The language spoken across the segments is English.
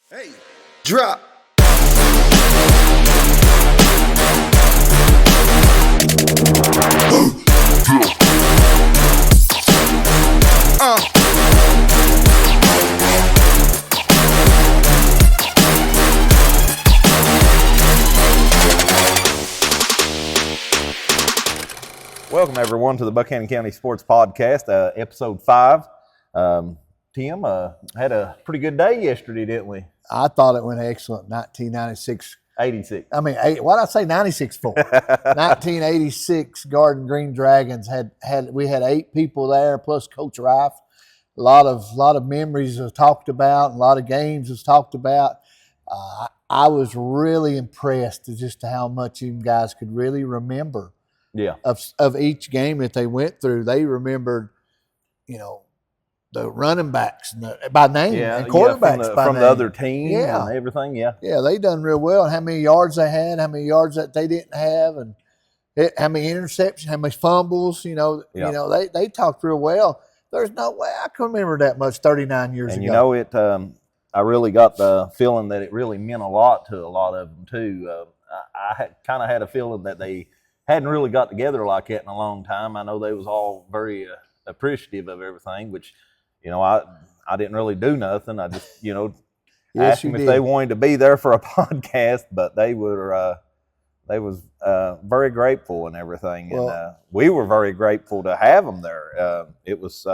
Hey, drop. Welcome, everyone, to the Buchanan County Sports Podcast, episode 5. Tim, had a pretty good day yesterday, didn't we? I thought it went excellent. 1996. 86. I mean, what did I say 96 for? 1986 Garden Green Dragons we had 8 people there plus Coach Rife. A lot of memories was talked about, a lot of games was talked about. I was really impressed as just how much you guys could really remember. Yeah. Of each game that they went through. They remembered, the running backs by name and quarterbacks from name. the other team and everything. Yeah, they done real well. And how many yards they had, how many yards that they didn't have, and how many interceptions, how many fumbles. They talked real well. There's no way I can remember that much 39 years ago. And I really got the feeling that it really meant a lot to a lot of them too. I kind of had a feeling that they hadn't really got together like that in a long time. I know they was all very appreciative of everything, which, I didn't really do nothing. I just, asked them if they wanted to be there for a podcast, but they was very grateful and everything. Well, and we were very grateful to have them there. It was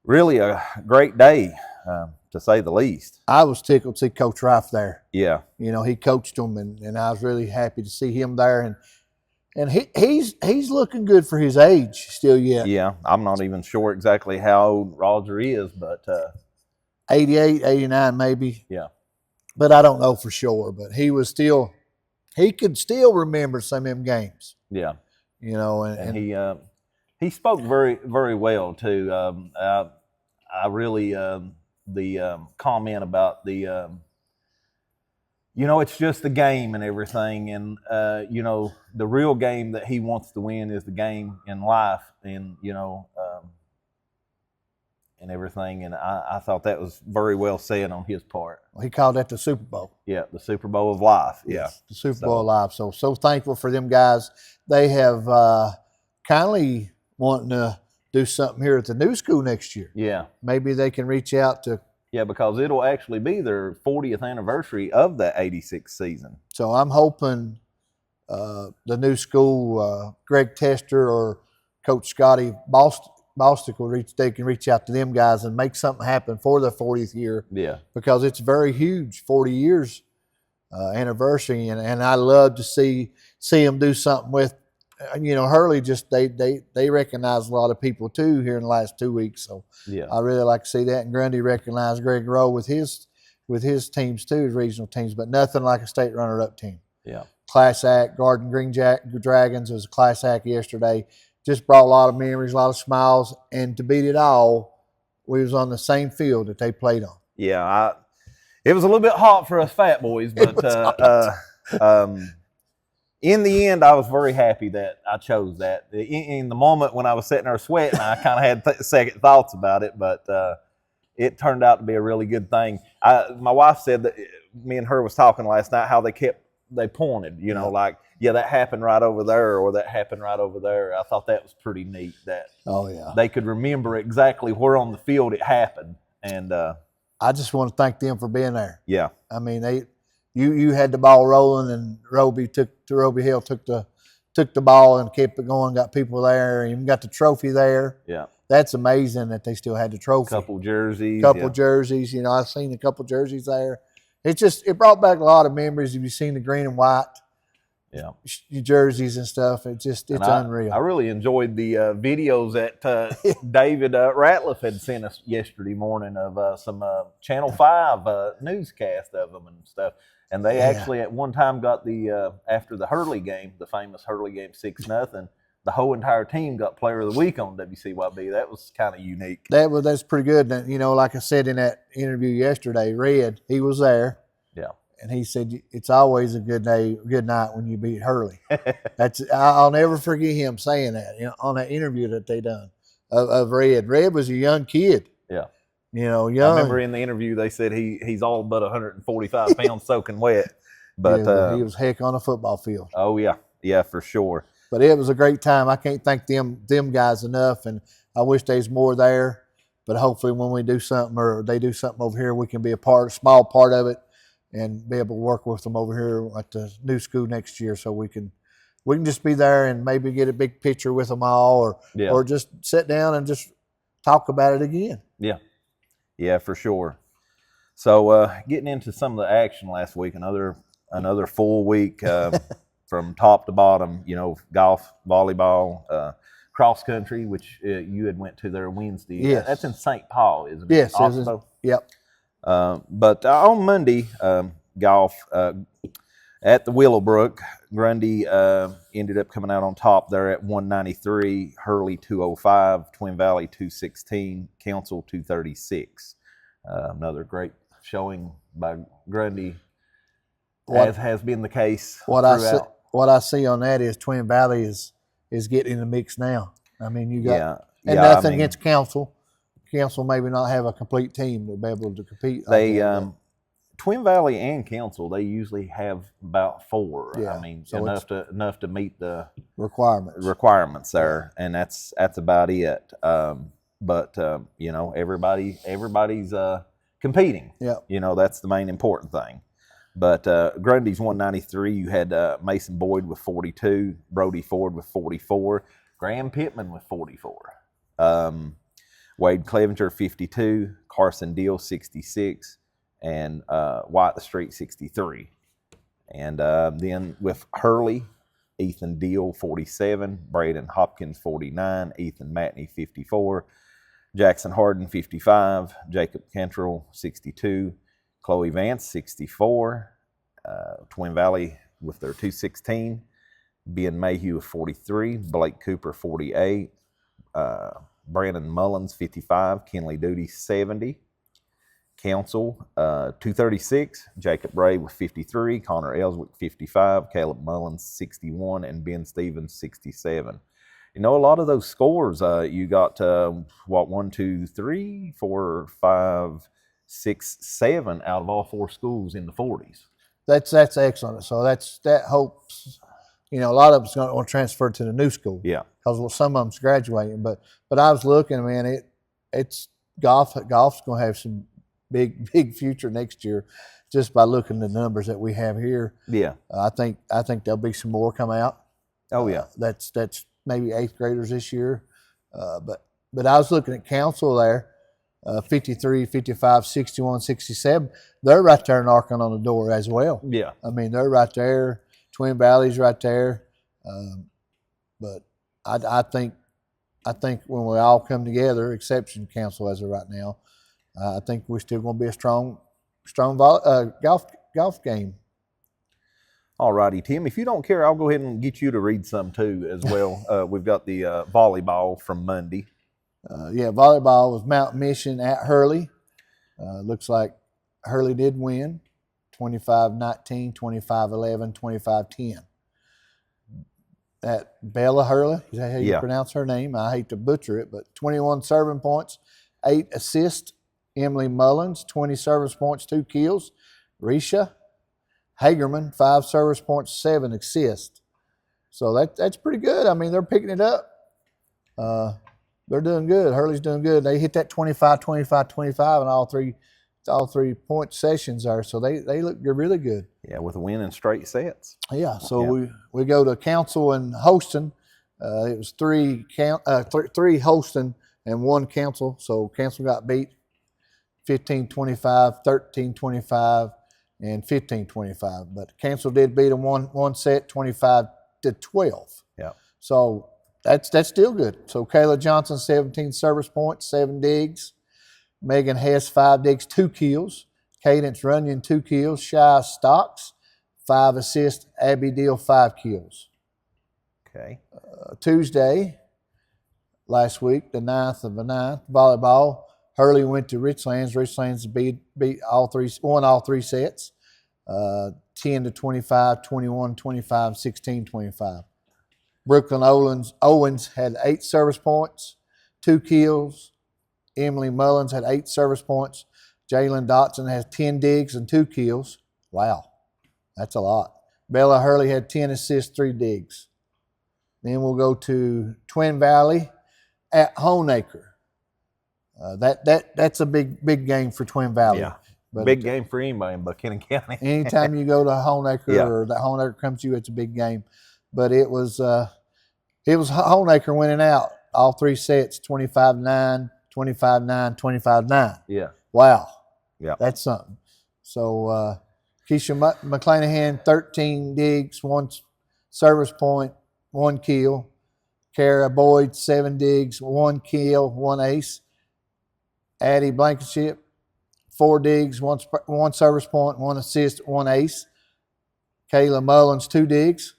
really a great day, to say the least. I was tickled to see Coach Rife there. Yeah. He coached them, and I was really happy to see him there. And he's looking good for his age still yet. Yeah, I'm not even sure exactly how old Roger is, but 88, 89 maybe. Yeah. But I don't know for sure. But he could still remember some of them games. Yeah. And he spoke very, very well too. I really the comment about the it's just the game and everything. And, the real game that he wants to win is the game in life and, and everything. And I thought that was very well said on his part. He called that the Super Bowl. Yeah, the Super Bowl of life. Yeah. The Super Bowl of life. So thankful for them guys. They have kindly wanting to do something here at the new school next year. Yeah. Maybe they can reach out to. Yeah, because it'll actually be their 40th anniversary of the 86 season. So I'm hoping the new school, Greg Tester or Coach Scotty Bostick they can reach out to them guys and make something happen for their 40th year. Yeah. Because it's very huge, 40 years anniversary, and I love to see them do something with. Hurley just they recognize a lot of people too here in the last 2 weeks. So yeah, I really like to see that. And Grundy recognized Greg Rowe with his teams too, his regional teams, but nothing like a state runner-up team. Yeah, class act. Garden Green Dragons was a class act yesterday. Just brought a lot of memories, a lot of smiles, and to beat it all, we was on the same field that they played on. Yeah, it was a little bit hot for us fat boys, but in the end, I was very happy that I chose that. In the moment when I was sitting there sweating, I kind of had second thoughts about it, but it turned out to be a really good thing. My wife said that me and her was talking last night how they pointed, that happened right over there or that happened right over there. I thought that was pretty neat that they could remember exactly where on the field it happened. And I just want to thank them for being there. Yeah. I mean, You had the ball rolling, and Roby Hill took the ball and kept it going. Got people there, and even got the trophy there. Yeah, that's amazing that they still had the trophy. Couple jerseys. I've seen a couple jerseys there. It brought back a lot of memories. Have you seen the green and white? Yeah, jerseys and stuff. It's unreal. I really enjoyed the videos that David Ratliff had sent us yesterday morning of some Channel 5 newscast of them and stuff. And they actually at one time got the after the Hurley game, the famous Hurley game 6-0, the whole entire team got Player of the Week on WCYB. That was kind of unique. That's pretty good. And, like I said in that interview yesterday, Red, he was there. Yeah. And he said, it's always a good night when you beat Hurley. I'll never forget him saying that on that interview that they done of Red. Red was a young kid. Yeah. young. I remember in the interview they said he's all but 145 pounds soaking wet. But he was heck on a football field. Oh yeah, for sure. But it was a great time. I can't thank them guys enough, and I wish there's more there. But hopefully, when we do something or they do something over here, we can be a small part of it, and be able to work with them over here at the new school next year, so we can just be there and maybe get a big picture with them all, or just sit down and just talk about it again. Yeah, for sure. So getting into some of the action last week, another full week from top to bottom. Golf, volleyball, cross country, which you had went to there Wednesday. Yes, that's in St. Paul, isn't it? Yes, yep. But on Monday, golf at the Willowbrook, Grundy ended up coming out on top there at 193, Hurley 205, Twin Valley 216, Council 236. Another great showing by Grundy, as has been the case throughout. What I see on that is Twin Valley is getting in the mix now. I mean, you got nothing against Council. Council maybe not have a complete team to be able to compete. Twin Valley and Council, they usually have about 4. Yeah, I mean, so enough to meet the requirements there, and that's about it. But everybody's competing. Yeah, that's the main important thing. But Grundy's 193. You had Mason Boyd with 42, Brody Ford with 44, Graham Pittman with 44, Wade Clevenger 52, Carson Deal 66, and White the Street 63. And then with Hurley, Ethan Deal 47, Brayden Hopkins 49, Ethan Matney 54, Jackson Harden 55, Jacob Cantrell 62, Chloe Vance 64, Twin Valley with their 216, Ben Mayhew 43, Blake Cooper 48, Brandon Mullins 55, Kenley Duty 70, Council 236, Jacob Ray with 53, Connor Ellswick 55, Caleb Mullins 61, and Ben Stevens 67. A lot of those scores, you got 1, 2, 3, 4, 5, 6, 7 out of all 4 schools in the 40s. That's excellent. So that hopes, a lot of it's going to transfer to the new school. Yeah, because some of them's graduating. But I was looking, man, it's golf's going to have some big future next year, just by looking at the numbers that we have here. Yeah, I think there'll be some more come out. Oh yeah, that's maybe 8th graders this year. But I was looking at Council there, 53, 55, 61, 67. They're right there knocking on the door as well. Yeah, I mean, they're right there. Twin Valley's right there. But I think when we all come together, exception Council as of right now, I think we're still going to be a strong golf game. All righty, Tim. If you don't care, I'll go ahead and get you to read some too as well. We've got the volleyball from Monday. Volleyball was Mountain Mission at Hurley. Looks like Hurley did win, 25-19, 25-11, 25-10. That Bella Hurley, is that how you pronounce her name? I hate to butcher it, but 21 serving points, 8 assists. Emily Mullins, 20 service points, 2 kills. Risha Hagerman, 5 service points, 7 assists. So that's pretty good. I mean, they're picking it up. They're doing good. Hurley's doing good. They hit that 25, 25, 25 in all three point sessions there. So they look really good. Yeah, with a win in straight sets. Yeah. So we go to Council and Holston. It was 3 Holston and 1 Council. So Council got beat 15-25, 13-25, and 15-25. But Council did beat them one set, 25-12. Yeah. So that's still good. So Kayla Johnson, 17 service points, 7 digs. Megan Hess, 5 digs, 2 kills. Cadence Runyon, 2 kills. Shy Stocks, 5 assists. Abby Deal, 5 kills. Okay. Tuesday, last week, the 9th of the 9th, volleyball. Hurley went to Richlands. Richlands won all 3 sets, 10-25, 21-25, 16-25. Brooklyn Owens had 8 service points, 2 kills, Emily Mullins had 8 service points. Jalen Dotson has 10 digs and 2 kills. Wow, that's a lot. Bella Hurley had 10 assists, 3 digs. Then we'll go to Twin Valley at Honeacre. That's a big game for Twin Valley. Yeah, But big game for anybody in Buchanan County. anytime you go to Honeacre Yeah. or that Honeacre comes to you, it's a big game. But it was Honeacre winning out all 3 sets, 25-9, 25-9, 25-9. Yeah. Wow. Yeah. That's something. So Keisha McClanahan, 13 digs, 1 service point, 1 kill. Kara Boyd, 7 digs, 1 kill, 1 ace. Addie Blankenship, 4 digs, 1 service point, 1 assist, 1 ace. Kayla Mullins, 2 digs.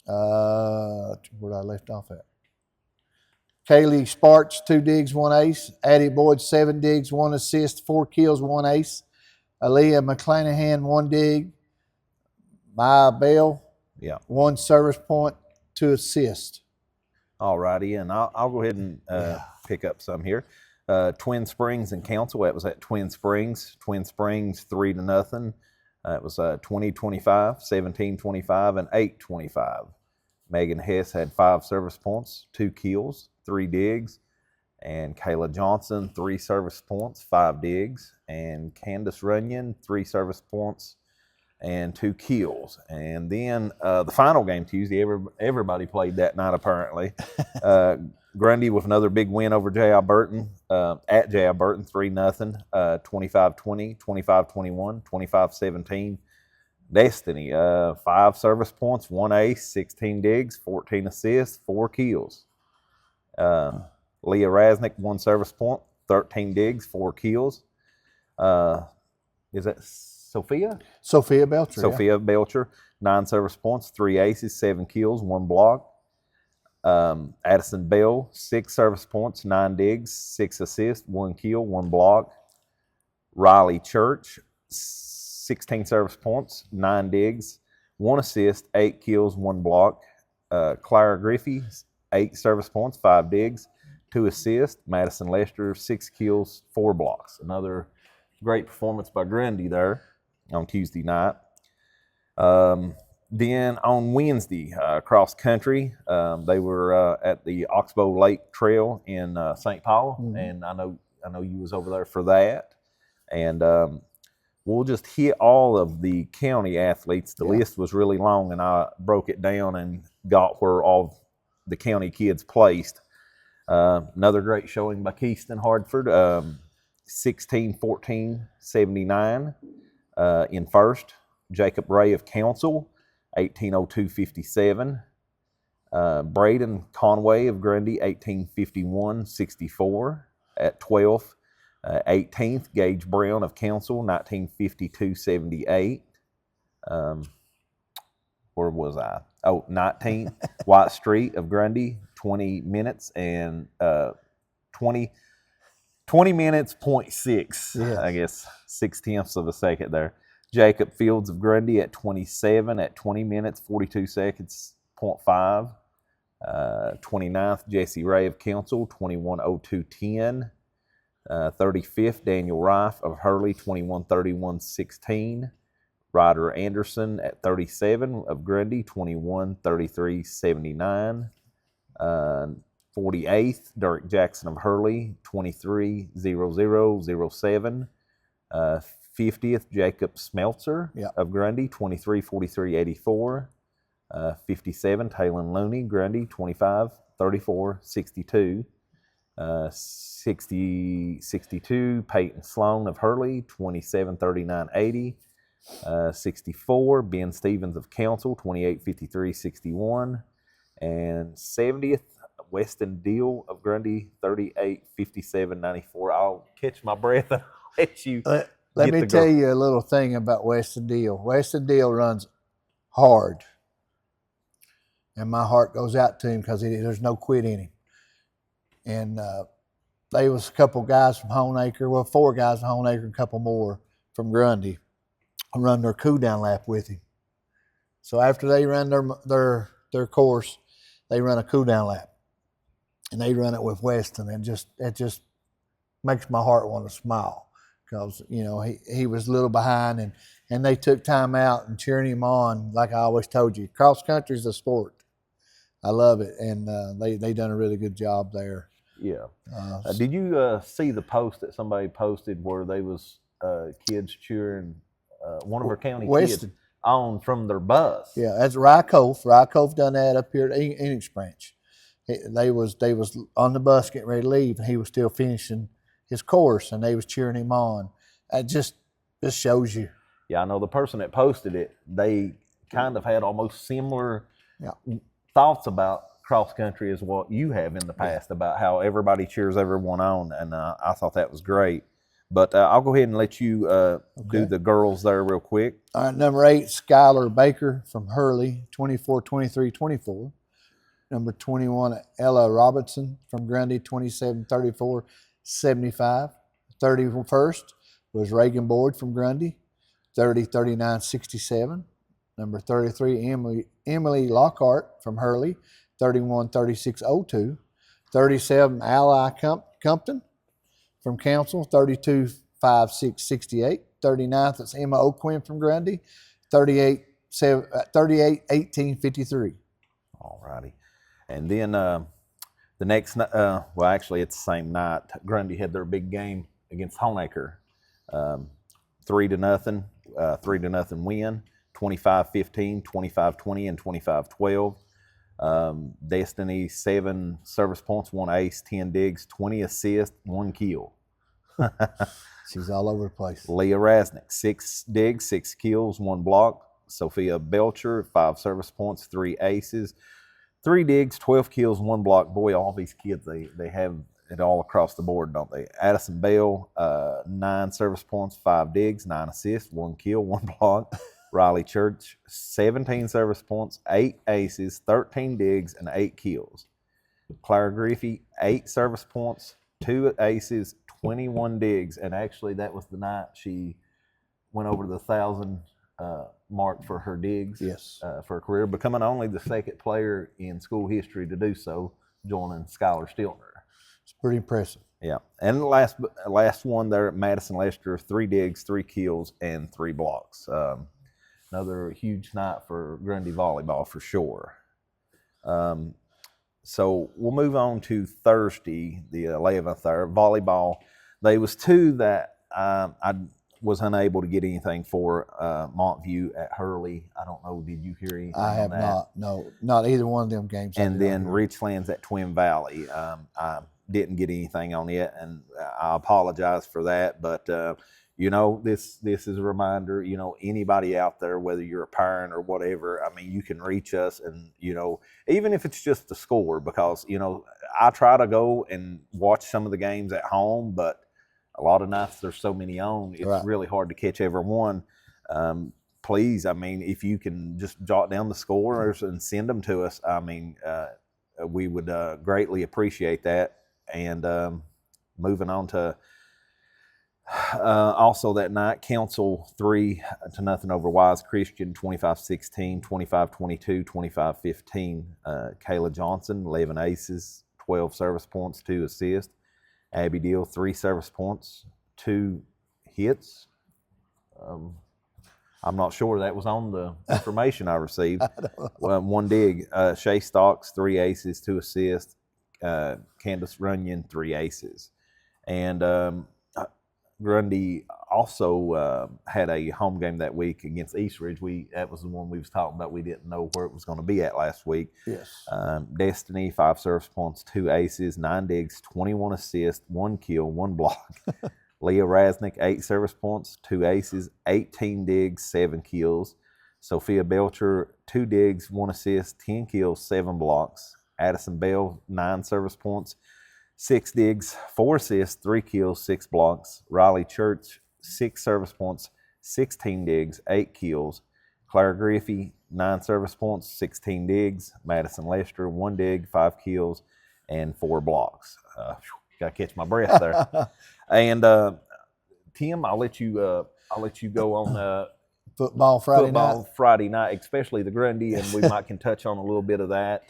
Where did I left off at? Kaylee Sparks, 2 digs, 1 ace. Addie Boyd, 7 digs, 1 assist, 4 kills, 1 ace. Aaliyah McClanahan, 1 dig. Maya Bell, 1 service point, 2 assists. All righty, and I'll go ahead and pick up some here. Twin Springs and Council, that was at Twin Springs. Twin Springs 3-0. It was 20-25, 17-25, and 8-25. Megan Hess had 5 service points, 2 kills, 3 digs. And Kayla Johnson, 3 service points, 5 digs. And Candace Runyon, 3 service points and 2 kills. And then the final game Tuesday, everybody played that night apparently. Grundy with another big win over J.I. Burton, at J.I. Burton, 3-0, 25-20, 25-21, 25-17. Destiny, 5 service points, 1 ace, 16 digs, 14 assists, 4 kills. Leah Rasnick, 1 service point, 13 digs, 4 kills. Is that Sophia? Sophia Belcher. Sophia Belcher, 9 service points, 3 aces, 7 kills, 1 block. Addison Bell, 6 service points, 9 digs, 6 assists, 1 kill, 1 block. Riley Church, 16 service points, 9 digs, 1 assist, 8 kills, 1 block. Clara Griffey, 8 service points, 5 digs, 2 assists. Madison Lester, 6 kills, 4 blocks. Another great performance by Grundy there on Tuesday night. Then on Wednesday, cross country, they were at the Oxbow Lake Trail in St. Paul, and I know you was over there for that. And we'll just hit all of the county athletes. The list was really long, and I broke it down and got where all the county kids placed. Another great showing by Keyston Hardford, 16-14-79 in first. Jacob Ray of Council, 18:02:57. Brayden Conway of Grundy, 18:51:64 at 12th. 18th, Gage Brown of Council, 19:52:78. Where was I? 19th, White Street of Grundy, 20 minutes and 20 minutes, 0.6, Yes. I guess, 0.6 of a second there. Jacob Fields of Grundy at 27 at 20 minutes, 42 seconds, 0.5. 29th, Jesse Ray of Council, 21:02:10. 35th, Daniel Rife of Hurley, 21:31:16. Ryder Anderson at 37 of Grundy, 21:33:79. 48th, Derek Jackson of Hurley, 23:00:07. 50th, Jacob Smeltzer of Grundy, 23:43:84. 57, Taylon Looney, Grundy, 25:34:62. 62, Peyton Sloan of Hurley, 27:39:80. 64, Ben Stevens of Council, 28:53:61. And 70th, Weston Deal of Grundy, 38:57:94. I'll catch my breath and I'll let you. Let me tell you a little thing about Weston Deal. Weston Deal runs hard, and my heart goes out to him because there's no quit in him. And there was a couple guys from Honeacre, 4 guys from Honeacre, and a couple more from Grundy, run their cool down lap with him. So after they run their course, they run a cool down lap, and they run it with Weston, and it just makes my heart want to smile because, you know, he was a little behind and they took time out and cheering him on. Like I always told you, cross country is a sport. I love it. And they done a really good job there. Yeah. Did you see the post that somebody posted where they was kids cheering one of our county kids on from their bus? Yeah, that's Rycove. Rycove done that up here at Enix Branch. They was on the bus getting ready to leave, and he was still finishing his course, and they was cheering him on. It just shows you. Yeah, I know the person that posted it, they kind of had almost similar thoughts about cross country as what you have in the past about how everybody cheers everyone on, and I thought that was great. But I'll go ahead and let you do the girls there real quick. All right, number 8, Skylar Baker from Hurley, 24-23-24. Number 21, Ella Robinson from Grundy, 27-34-75. 31st was Reagan Boyd from Grundy, 30-39-67. Number 33, Emily Lockhart from Hurley, 31-36-02. 37, Ally Compton from Council, 32-5-6-68. 39th, it's Emma O'Quinn from Grundy, 38-18-53. All righty. And then the next night, well, actually, it's the same night. Grundy had their big game against Honaker, 3-0, 3-0 win, 25-15, 25-20, and 25-12. Destiny 7 service points, 1 ace, 10 digs, 20 assists, 1 kill. She's all over the place. Leah Rasnick, 6 digs, 6 kills, 1 block. Sophia Belcher, 5 service points, 3 aces, 3 digs, 12 kills, 1 block. Boy, all these kids, they have it all across the board, don't they? Addison Bell, 9 service points, 5 digs, 9 assists, 1 kill, 1 block. Riley Church, 17 service points, 8 aces, 13 digs, and 8 kills. Clara Griffey, 8 service points, 2 aces, 21 digs. And actually, that was the night she went over the 1,000 mark for her digs for her career, becoming only the 2nd player in school history to do so, joining Skylar Stiltner. It's pretty impressive. Yeah. And the last one there, Madison Lester, 3 digs, 3 kills, and 3 blocks. Another huge night for Grundy volleyball for sure. So we'll move on to Thursday, the 11th there, volleyball. There was 2 that I was unable to get anything for. Montview at Hurley. I don't know, did you hear anything I have on that? not. No, not either one of them games. And then Richlands at Twin Valley. I didn't get anything on it, and I apologize for that. But, you know, this is a reminder, you know, anybody out there, whether you're a parent or whatever, I mean, you can reach us and, you know, even if it's just the score, because, you know, I try to go and watch some of the games at home, but a lot of nights there's so many on, it's really hard to catch everyone. Please, I mean, if you can just jot down the scores and send them to us, I mean, we would greatly appreciate that. And moving on to also that night, Council 3-0 over Wise Christian, 25-16, 25-22, 25-15. Kayla Johnson, 11 aces, 12 service points, 2 assists. Abby Deal, 3 service points, 2 hits. I'm not sure that was on the information I received. 1 dig. Shay Stocks, 3 aces, 2 assists. Candace Runyon, 3 aces. And Grundy also had a home game that week against East Ridge. That was the one we was talking about. We didn't know where it was going to be at last week. Yes. Destiny, 5 service points, 2 aces, 9 digs, 21 assists, 1 kill, 1 block. Leah Rasnick, 8 service points, 2 aces, 18 digs, 7 kills. Sophia Belcher, 2 digs, 1 assist, 10 kills, 7 blocks. Addison Bell, 9 service points, 6 digs, 4 assists, 3 kills, 6 blocks. Riley Church, 6 service points, 16 digs, 8 kills. Clara Griffey, 9 service points, 16 digs. Madison Lester, 1 dig, 5 kills, and 4 blocks. Got to catch my breath there. And Tim, I'll let you go on Football Friday night, especially the Grundy, and we might can touch on a little bit of that.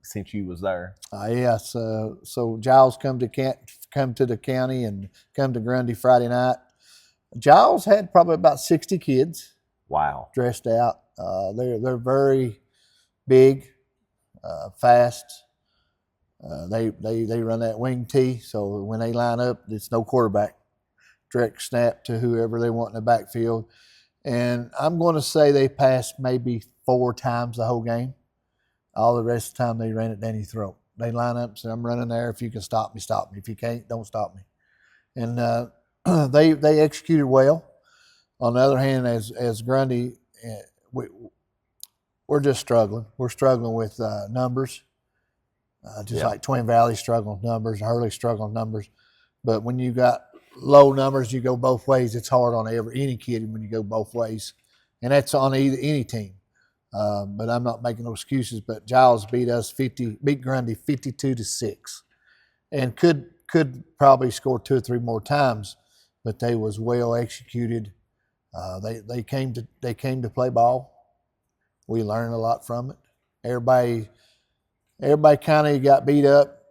since you was there. Yeah, so Giles come to the county and come to Grundy Friday night. Giles had probably about 60 kids. Wow. Dressed out. They're very big, fast. They run that wing T, so when they line up, it's no quarterback. Direct snap to whoever they want in the backfield. And I'm going to say they passed maybe 4 times the whole game. All the rest of the time they ran it down your throat. They line up and say, I'm running there. If you can stop me, stop me. If you can't, don't stop me. And they executed well. On the other hand, as Grundy, we're just struggling. We're struggling with numbers, like Twin Valley struggling with numbers, Hurley struggling with numbers. But when you got low numbers, you go both ways. It's hard on any kid when you go both ways, and that's on any team. But I'm not making no excuses. But Giles beat Grundy 52-6, and could probably score 2 or 3 more times, but they was well executed. They came to play ball. We learned a lot from it. Everybody kind of got beat up.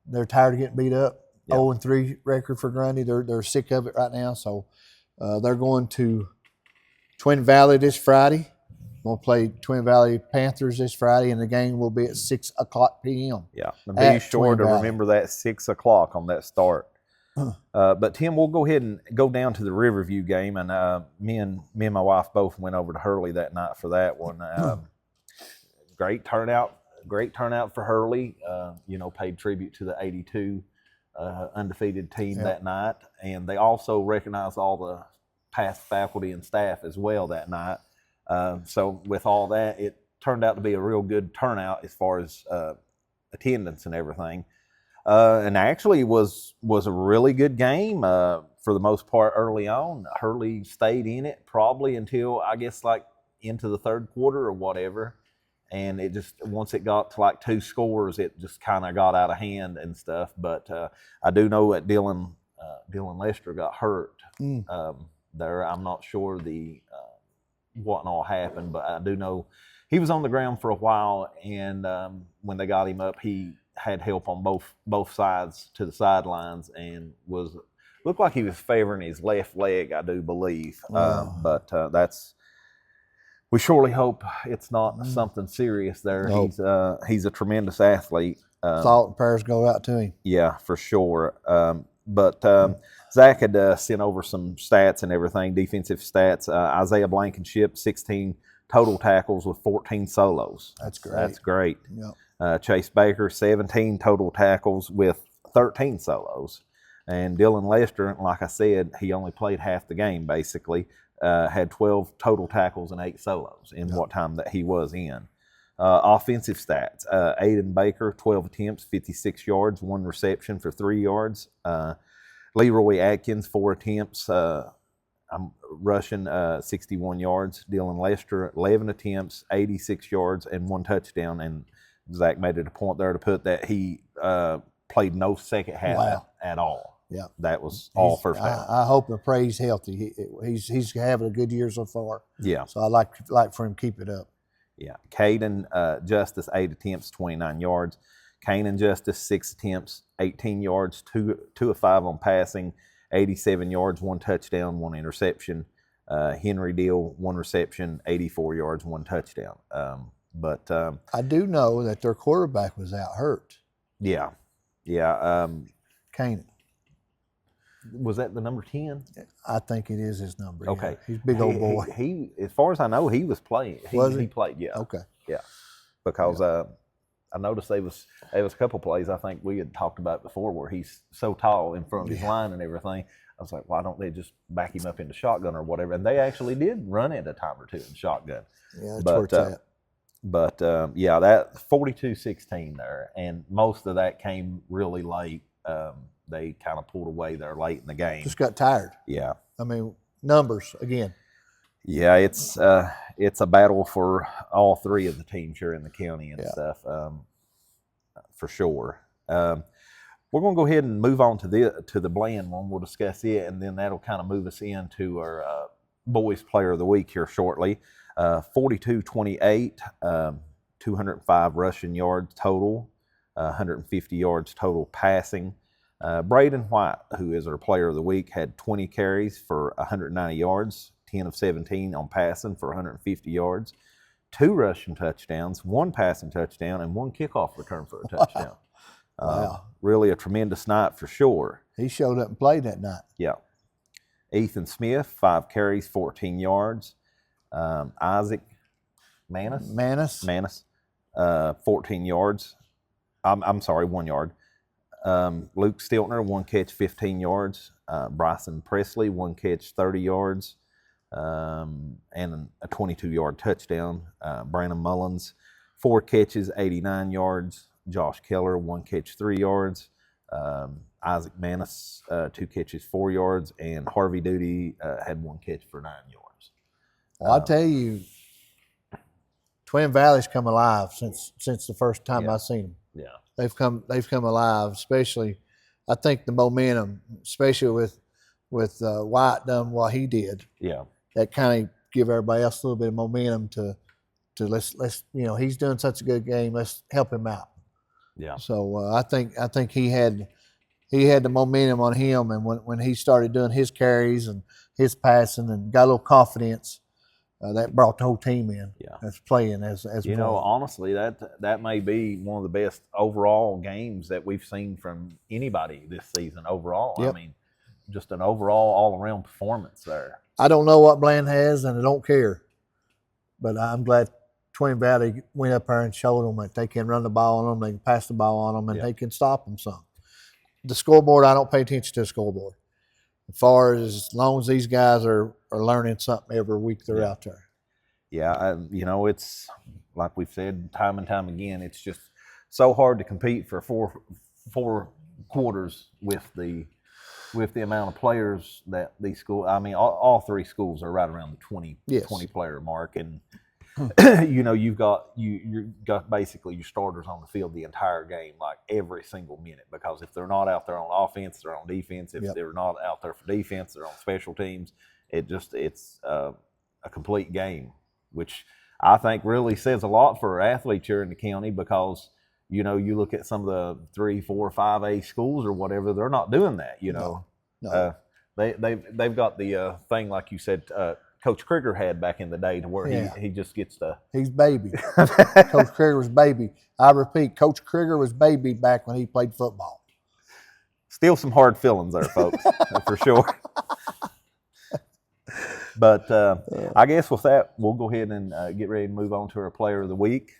They're tired of getting beat up. Yep. 0-3 record for Grundy. They're sick of it right now. So they're going to Twin Valley this Friday. We'll play Twin Valley Panthers this Friday, and the game will be at 6:00 p.m. Yeah, be sure to remember that 6 o'clock on that start. But Tim, we'll go ahead and go down to the Riverview game, and me and my wife both went over to Hurley that night for that one. Great turnout for Hurley. Paid tribute to the '82 undefeated team that night, and they also recognized all the past faculty and staff as well that night. So with all that, it turned out to be a real good turnout as far as attendance and everything. And actually was a really good game for the most part early on. Hurley stayed in it probably until, I guess, like into the third quarter or whatever. And it just, once it got to like 2 scores, it just kind of got out of hand and stuff. But I do know that Dylan Lester got hurt there. I'm not sure what all happened, but I do know he was on the ground for a while, and when they got him up, he had help on both sides to the sidelines, and looked like he was favoring his left leg, I do believe. But we surely hope it's not something serious there. Nope. He's a tremendous athlete. Thought and prayers go out to him. Yeah, for sure. But Zach had sent over some stats and everything, defensive stats. Isaiah Blankenship, 16 total tackles with 14 solos. That's great. Yep. Chase Baker, 17 total tackles with 13 solos. And Dylan Lester, like I said, he only played half the game basically, had 12 total tackles and 8 solos in what time that he was in. Offensive stats, Aiden Baker, 12 attempts, 56 yards, 1 reception for 3 yards. Leroy Atkins, 4 attempts, I'm rushing 61 yards. Dylan Lester, 11 attempts, 86 yards, and 1 touchdown. And Zach made it a point there to put that he played no second half at all. Yeah, that was all first half. I hope and pray he's healthy. He's having a good year so far. Yeah. So I'd like for him to keep it up. Yeah. Caden Justice, 8 attempts, 29 yards. Kanan Justice, 6 attempts, 18 yards, 2 of 5 on passing, 87 yards, 1 touchdown, 1 interception. Henry Deal, 1 reception, 84 yards, 1 touchdown. But I do know that their quarterback was out hurt. Yeah. Kanan. Was that the number 10? I think it is his number. Okay. Yeah. He's a big old boy. He, as far as I know, he was playing. He played, yeah. Okay. Yeah. Because I noticed there was a couple plays I think we had talked about before where he's so tall in front of his line and everything. I was like, why don't they just back him up into shotgun or whatever? And they actually did run it a time or two in shotgun. Yeah, that's where it's at. But that 42-16 there, and most of that came really late. They kind of pulled away there late in the game. Just got tired. Yeah. I mean, numbers again. Yeah, it's a battle for all 3 of the teams here in the county and stuff, for sure. We're going to go ahead and move on to the Bland one. We'll discuss it, and then that'll kind of move us into our boys player of the week here shortly. 42-28. 205 rushing yards total, 150 yards total passing. Brayden White, who is our player of the week, had 20 carries for 190 yards, 10 of 17 on passing for 150 yards, 2 rushing touchdowns, 1 passing touchdown, and 1 kickoff return for a touchdown. Wow. Really a tremendous night for sure. He showed up and played that night. Yeah. Ethan Smith, 5 carries, 14 yards. Isaac Manis, 14 yards. I'm sorry, 1 yard. Luke Stiltner, 1 catch, 15 yards. Bryson Presley, 1 catch, 30 yards, and a 22-yard touchdown. Brandon Mullins, 4 catches, 89 yards. Josh Keller, 1 catch, 3 yards. Isaac Manis, 2 catches, 4 yards, and Harvey Duty had 1 catch for 9 yards. Well, I'll tell you, Twin Valley's come alive since the first time I've seen them. Yeah. They've come alive, especially I think the momentum, especially with White done what he did. Yeah. That kind of give everybody else a little bit of momentum to let's he's doing such a good game. Let's help him out. Yeah. So I think he had the momentum on him, and when he started doing his carries and his passing and got a little confidence, that brought the whole team in. Yeah. As playing as honestly, that may be one of the best overall games that we've seen from anybody this season overall. Yep. I mean, just an overall all-around performance there. I don't know what Bland has, and I don't care, but I'm glad Twin Valley went up there and showed them that they can run the ball on them, they can pass the ball on them, and they can stop them some. The scoreboard, I don't pay attention to the scoreboard. As long as these guys are learning something every week they're out there. Yeah, it's like we've said time and time again, it's just so hard to compete for four quarters with the amount of players that these schools. I mean, all 3 schools are right around the 20 player mark, and you've got basically your starters on the field the entire game, like every single minute, because if they're not out there on offense, they're on defense. If they're not out there for defense, they're on special teams. It's a complete game, which I think really says a lot for athletes here in the county, because you look at some of the 3, 4, 5A schools or whatever, they're not doing that. No. They've got the thing, like you said, Coach Krieger had back in the day, to where he just gets to. He's baby. Coach Krieger was baby. I repeat, Coach Krieger was baby back when he played football. Still some hard feelings there, folks, for sure. But I guess with that, we'll go ahead and get ready to move on to our Player of the Week.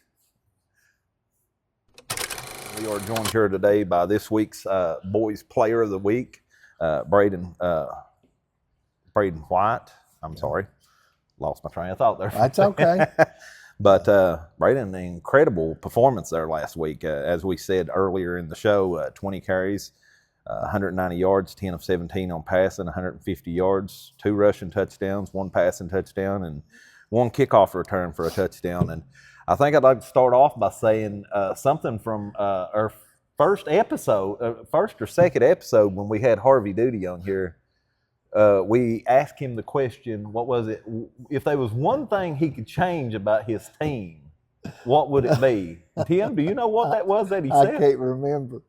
We are joined here today by this week's Boys Player of the Week, Brayden White. I'm sorry, lost my train of thought there. That's okay. But Brayden, an incredible performance there last week. As we said earlier in the show, 20 carries, 190 yards, 10 of 17 on passing, 150 yards, 2 rushing touchdowns, 1 passing touchdown, and 1 kickoff return for a touchdown. And I think I'd like to start off by saying something from our first or second episode when we had Harvey Duty on here. We asked him the question, what was it? If there was one thing he could change about his team, what would it be? Tim, do you know what that was that he said? I can't remember.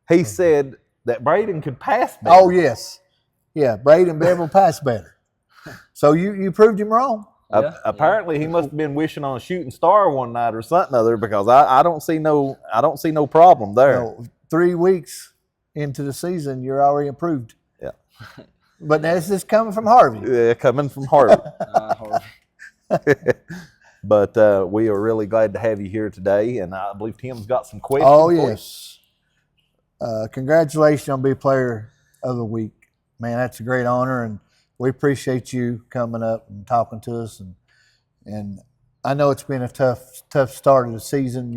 He said that Brayden could pass better. Oh, yes. Yeah, Brayden Bevel pass better. So you proved him wrong. Apparently, he must have been wishing on a shooting star one night or something other, because I don't see no problem there. No, 3 weeks into the season, you're already improved. Yeah. But this is coming from Harvey. Yeah, coming from Harvey. But we are really glad to have you here today, and I believe Tim's got some questions. Oh, yes. Congratulations on being Player of the Week. Man, that's a great honor, and we appreciate you coming up and talking to us. And I know it's been a tough start of the season.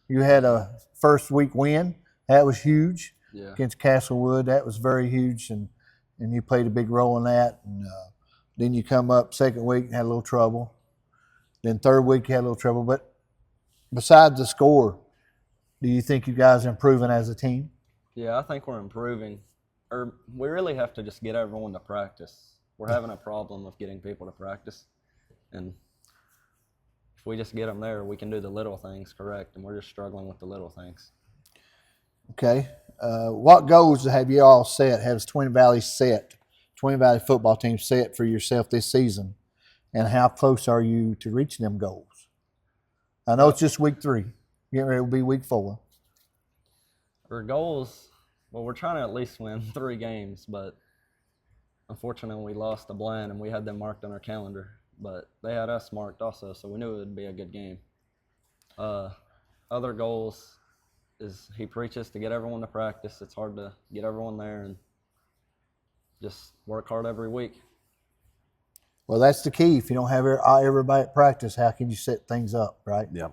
You had a first week win. That was huge against Castlewood. That was very huge, and you played a big role in that. And then you come up second week and had a little trouble. Then third week you had a little trouble. But besides the score, do you think you guys are improving as a team? Yeah, I think we're improving. We really have to just get everyone to practice. We're having a problem of getting people to practice. And if we just get them there, we can do the little things correct, and we're just struggling with the little things. Okay. What goals have you all set? Has Twin Valley football team set for yourself this season? And how close are you to reaching them goals? I know it's just week 3. Getting ready to be week 4. Our goals, well, we're trying to at least win 3 games, but unfortunately we lost to Bland, and we had them marked on our calendar. But they had us marked also, so we knew it would be a good game. Other goals is he preaches to get everyone to practice. It's hard to get everyone there, and just work hard every week. Well, that's the key. If you don't have everybody at practice, how can you set things up, right? Yeah.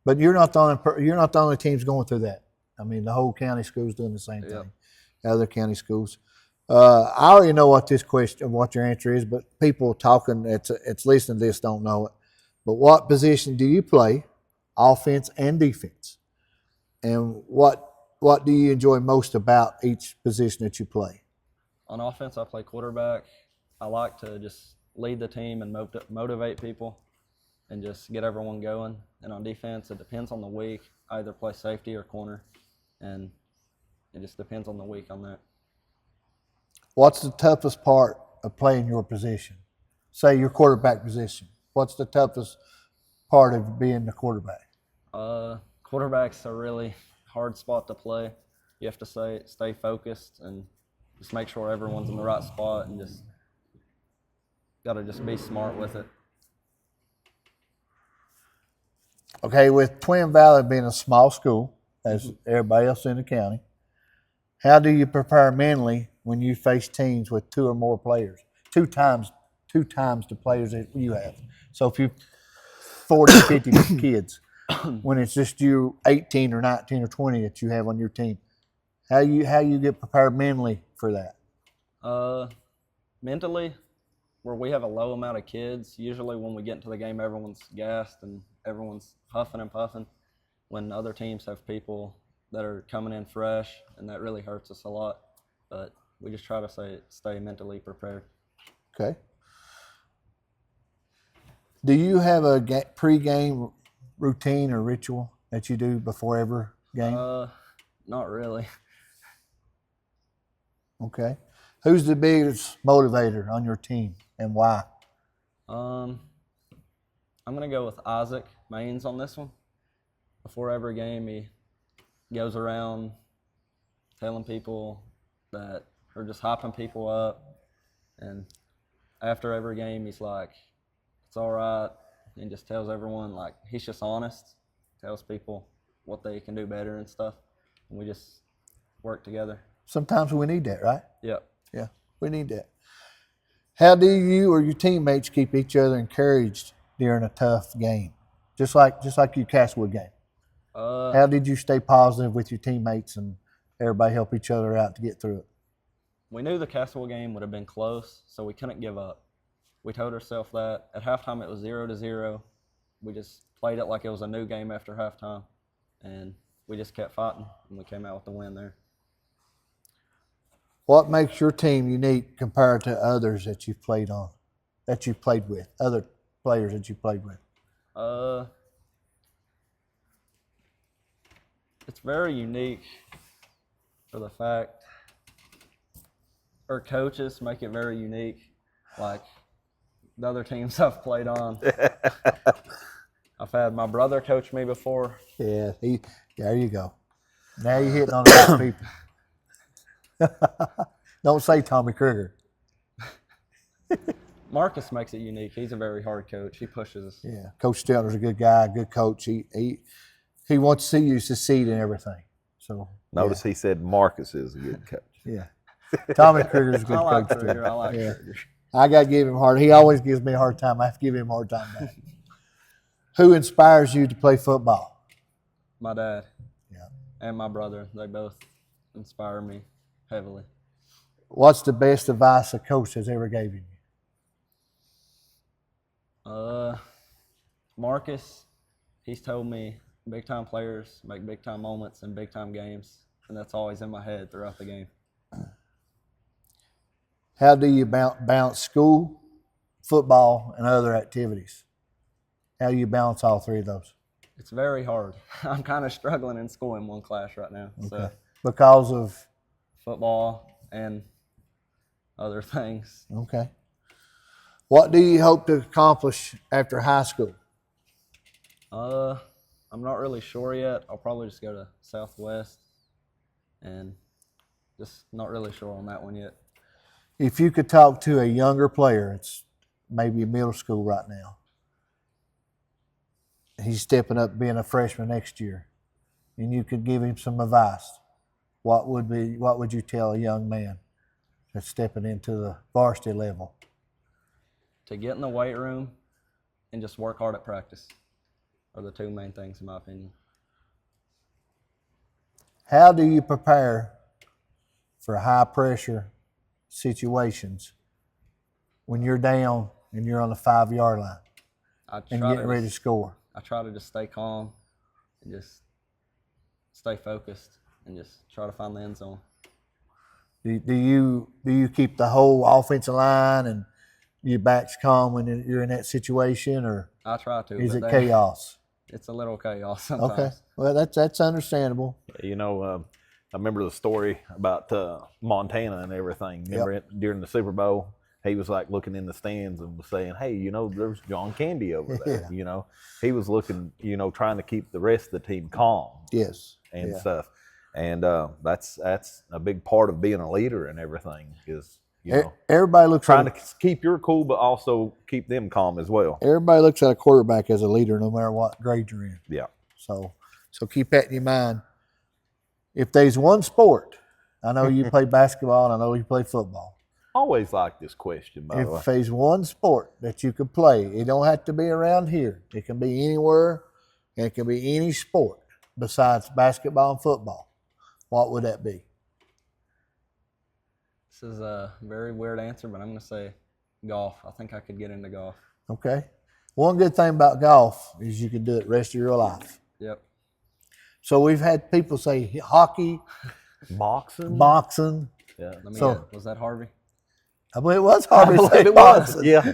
But you're not the only teams going through that. I mean, the whole county school's doing the same thing. Yep. Other county schools. I already know what your answer is, but people talking, it's listening to this don't know it. But what position do you play, offense and defense? And what do you enjoy most about each position that you play? On offense, I play quarterback. I like to just lead the team and motivate people and just get everyone going. And on defense, it depends on the week. I either play safety or corner, and it just depends on the week on that. What's the toughest part of playing your position? Say your quarterback position. What's the toughest part of being the quarterback? Quarterback's a really hard spot to play. You have to stay focused and just make sure everyone's in the right spot, and just got to just be smart with it. Okay, with Twin Valley being a small school, as everybody else in the county, how do you prepare mentally when you face teams with 2 or more players? Two times the players that you have. So if you 40, 50 kids, when it's just you 18 or 19 or 20 that you have on your team, how you get prepared mentally for that? Mentally, where we have a low amount of kids, usually when we get into the game, everyone's gassed and everyone's huffing and puffing. When other teams have people that are coming in fresh, and that really hurts us a lot. But we just try to stay mentally prepared. Okay. Do you have a pre-game routine or ritual that you do before every game? Not really. Okay. Who's the biggest motivator on your team and why? I'm going to go with Isaac Maines on this one. Before every game, he goes around telling people that, or just hyping people up. And after every game, he's like, it's all right. And just tells everyone, like, he's just honest, tells people what they can do better and stuff. And we just work together. Sometimes we need that, right? Yep. Yeah, we need that. How do you or your teammates keep each other encouraged during a tough game? Just like your Castlewood game. How did you stay positive with your teammates and everybody help each other out to get through it? We knew the Castlewood game would have been close, so we couldn't give up. We told ourselves that. At halftime, it was 0-0. We just played it like it was a new game after halftime, and we just kept fighting, and we came out with the win there. What makes your team unique compared to others that you've played with, other players that you played with? It's very unique for the fact our coaches make it very unique, like the other teams I've played on. I've had my brother coach me before. Yeah, there you go. Now you're hitting on the right people. Don't say Tommy Kruger. Marcus makes it unique. He's a very hard coach. He pushes us. Yeah, Coach Stelter's a good guy, good coach. He wants to see you succeed in everything. So notice he said Marcus is a good coach. Yeah, Tommy Kruger's a good coach too. I like Kruger. I got to give him hard. He always gives me a hard time. I have to give him a hard time back. Who inspires you to play football? My dad. Yeah. And my brother. They both inspire me heavily. What's the best advice a coach has ever given you? Marcus, he's told me big-time players make big-time moments in big-time games, and that's always in my head throughout the game. How do you balance school, football, and other activities? How do you balance all three of those? It's very hard. I'm kind of struggling in school in one class right now. Okay. So Because of football and other things. okay. What do you hope to accomplish after high school? I'm not really sure yet. I'll probably just go to Southwest and just not really sure on that one yet. If you could talk to a younger player, it's maybe middle school right now. He's stepping up being a freshman next year, and you could give him some advice. What would you tell a young man that's stepping into the varsity level? To get in the weight room and just work hard at practice are the two main things in my opinion. How do you prepare for high pressure situations when you're down and you're on the 5-yard line and getting ready to score? I try to just stay calm and just stay focused and just try to find the end zone. Do you keep the whole offensive line and your back's calm when you're in that situation, or I try to. is it chaos? It's a little chaos sometimes. Okay, well that's understandable. You know, I remember the story about Montana and everything. Remember during the Super Bowl, he was like looking in the stands and was saying, "Hey, you know, there's John Candy over there." Yeah. You know, he was looking, you know, trying to keep the rest of the team calm. Yes. And stuff. And that's a big part of being a leader and everything is, you know, everybody looks trying to keep your cool, but also keep them calm as well. Everybody looks at a quarterback as a leader, no matter what grade you're in. Yeah. So keep that in your mind. If there's one sport, I know you play basketball and I know you play football. Always like this question, by the way. If there's one sport that you could play, it don't have to be around here. It can be anywhere, and it can be any sport besides basketball and football. What would that be? This is a very weird answer, but I'm going to say golf. I think I could get into golf. Okay. One good thing about golf is you can do it the rest of your life. Yep. So we've had people say hockey, boxing. Yeah. Let me So- get, was that Harvey? I believe it was hard to say it boxing. was. Yeah.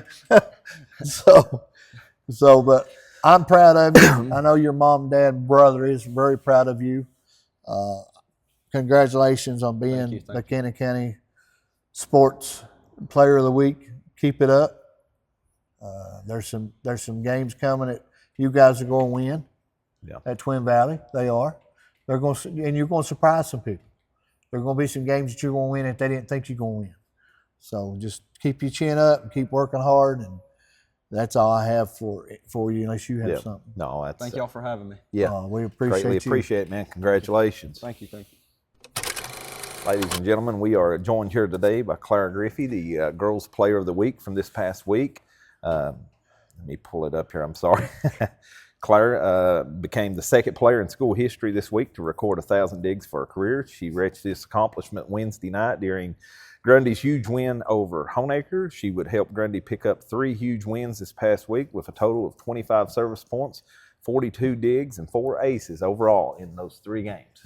But I'm proud of you. I know your mom, dad, and brother is very proud of you. Congratulations on being Thank you. Buchanan County Sports Player of the Week. Keep it up. There's some games coming that you guys are going to win. Yeah. At Twin Valley, they are. They're going to, and you're going to surprise some people. There are going to be some games that you're going to win that they didn't think you're going to win. So just keep your chin up and keep working hard, and that's all I have for you, unless you have something. No, that's Thank y'all for having me. Yeah. We appreciate Greatly you. appreciate it, man. Congratulations. Thank you. Ladies and gentlemen, we are joined here today by Claire Griffey, the Girls Player of the Week from this past week. Let me pull it up here. I'm sorry. Claire became the second player in school history this week to record 1,000 digs for her career. She reached this accomplishment Wednesday night during Grundy's huge win over Honaker. She would help Grundy pick up 3 huge wins this past week with a total of 25 service points, 42 digs, and 4 aces overall in those 3 games.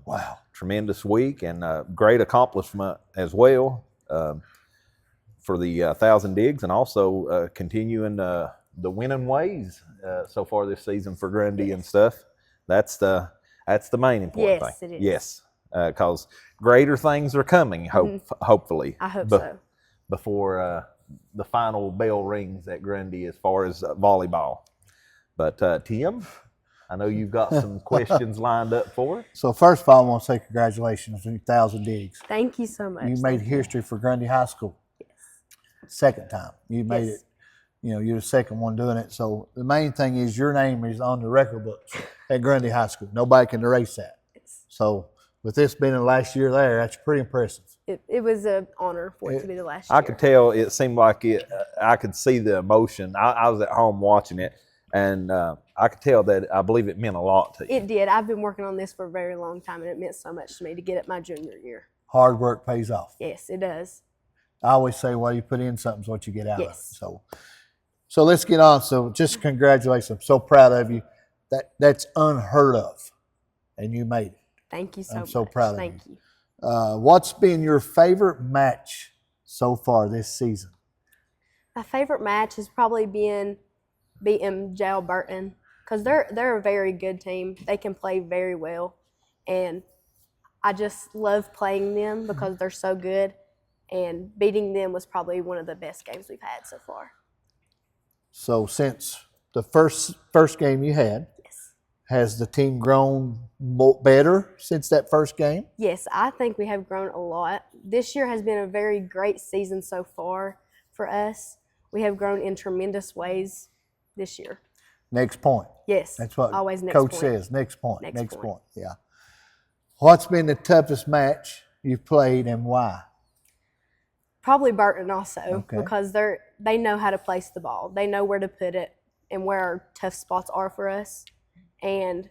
Wow. Tremendous week and great accomplishment as well for the 1,000 digs, and also continuing the winning ways so far this season for Grundy and stuff. That's the main important thing. Yes, it is. Yes, because greater things are coming. Hopefully, I hope so. Before the final bell rings at Grundy as far as volleyball. But Tim, I know you've got some questions lined up for us. So first of all, I want to say congratulations on your 1,000 digs. Thank you so much. You made history for Grundy High School. Yes. Second time. You made Yes. it. You know, you're the second one doing it. So the main thing is your name is on the record books at Grundy High School. Nobody can erase that. Yes. So with this being the last year there, that's pretty impressive. It was an honor for it to be the last year. I could tell it seemed like it. I could see the emotion. I was at home watching it, and I could tell that I believe it meant a lot to you. It did. I've been working on this for a very long time, and it meant so much to me to get it my junior year. Hard work pays off. Yes, it does. I always say, well, you put in something's what you get out Yes. of it. So let's get on. So just congratulations. I'm so proud of you. That's unheard of, and you made it. Thank you so much. I'm so proud of Thank you. you. What's been your favorite match so far this season? My favorite match has probably been beating Jail Burton because they're a very good team. They can play very well, and I just love playing them because they're so good. And beating them was probably one of the best games we've had so far. So since the first game you had, Yes. has the team grown better since that first game? Yes, I think we have grown a lot. This year has been a very great season so far for us. We have grown in tremendous ways this year. Next point. Yes. That's what always next Coach point. says. Next point. Next Next point. point. Yeah. What's been the toughest match you've played and why? Probably Burton also Okay. because they know how to place the ball. They know where to put it and where our tough spots are for us. And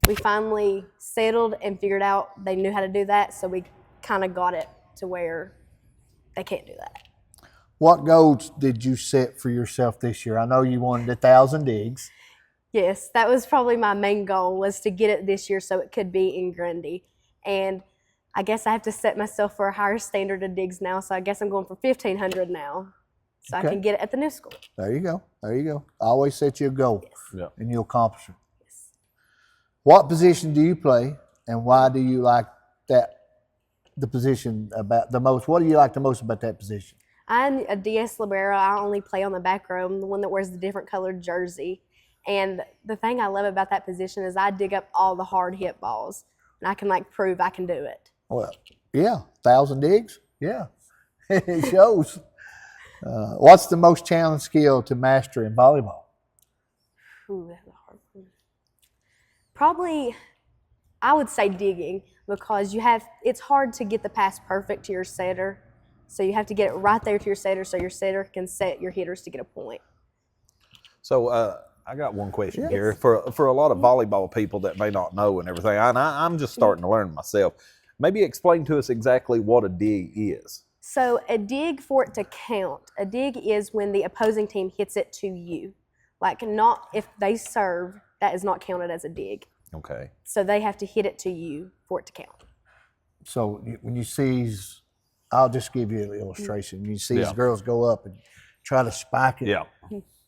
we finally settled and figured out they knew how to do that, so we kind of got it to where they can't do that. What goals did you set for yourself this year? I know you wanted 1,000 digs. Yes, that was probably my main goal was to get it this year so it could be in Grundy. And I guess I have to set myself for a higher standard of digs now, so I guess I'm going for 1,500 now so Okay. I can get it at the new school. There you go. There you go. Always set you a goal, Yeah. and you'll accomplish it. Yes. What position do you play, and why do you like the position about the most? What do you like the most about that position? I'm a DS libero. I only play on the back row. I'm the one that wears the different colored jersey. And the thing I love about that position is I dig up all the hard hit balls, and I can prove I can do it. Well, yeah, 1,000 digs. Yeah, it shows. What's the most challenging skill to master in volleyball? Ooh, that's a hard one. Probably, I would say digging because it's hard to get the pass perfect to your setter. So you have to get it right there to your setter so your setter can set your hitters to get a point. So I got one question Yes. here for a lot of volleyball people that may not know and everything. I'm just starting to learn myself. Maybe explain to us exactly what a dig is. So a dig, for it to count, a dig is when the opposing team hits it to you. Not if they serve, that is not counted as a dig. Okay. So they have to hit it to you for it to count. So when you see, I'll just give you an illustration. You see these Yeah. girls go up and try to spike it, Yeah.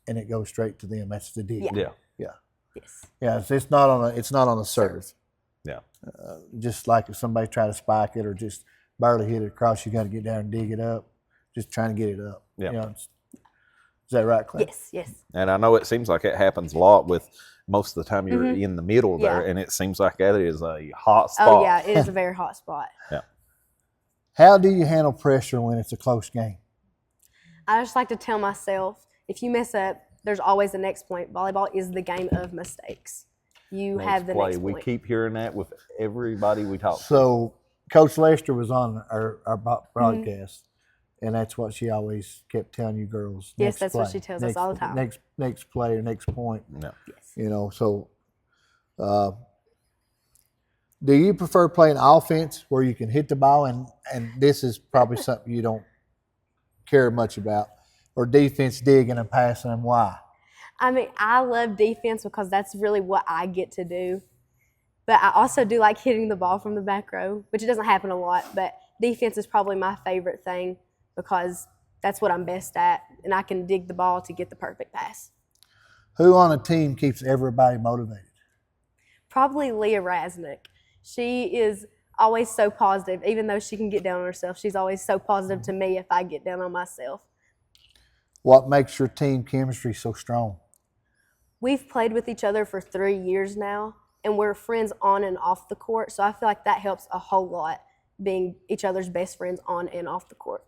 and it goes straight to them. That's the dig. Yeah. Yeah. Yes. Yeah, it's not on a serve. Yeah. Just like if somebody try to spike it or just barely hit it across, you got to get down and dig it up. Just trying to get it up. Yeah. Is that right, Clay? Yes. And I know it seems like it happens a lot with most of the time you're in the middle there, Yeah. and it seems like that is a hot spot. Oh, yeah, it is a very hot spot. How do you handle pressure when it's a close game? I just like to tell myself, if you mess up, there's always the next point. Volleyball is the game of mistakes. You have the next We point. keep hearing that with everybody we talk to. So Coach Lester was on our broadcast, and that's what she always kept telling you girls. Yes, next that's what play, she tells us all the time. Next play or next point. No. Yes. So do you prefer playing offense where you can hit the ball, and this is probably something you don't care much about, or defense digging and passing, and why? I mean, I love defense because that's really what I get to do. But I also do like hitting the ball from the back row, which it doesn't happen a lot. But defense is probably my favorite thing because that's what I'm best at, and I can dig the ball to get the perfect pass. Who on a team keeps everybody motivated? Probably Leah Rasnick. She is always so positive. Even though she can get down on herself, she's always so positive to me if I get down on myself. What makes your team chemistry so strong? We've played with each other for 3 years now, and we're friends on and off the court. So I feel like that helps a whole lot, being each other's best friends on and off the court.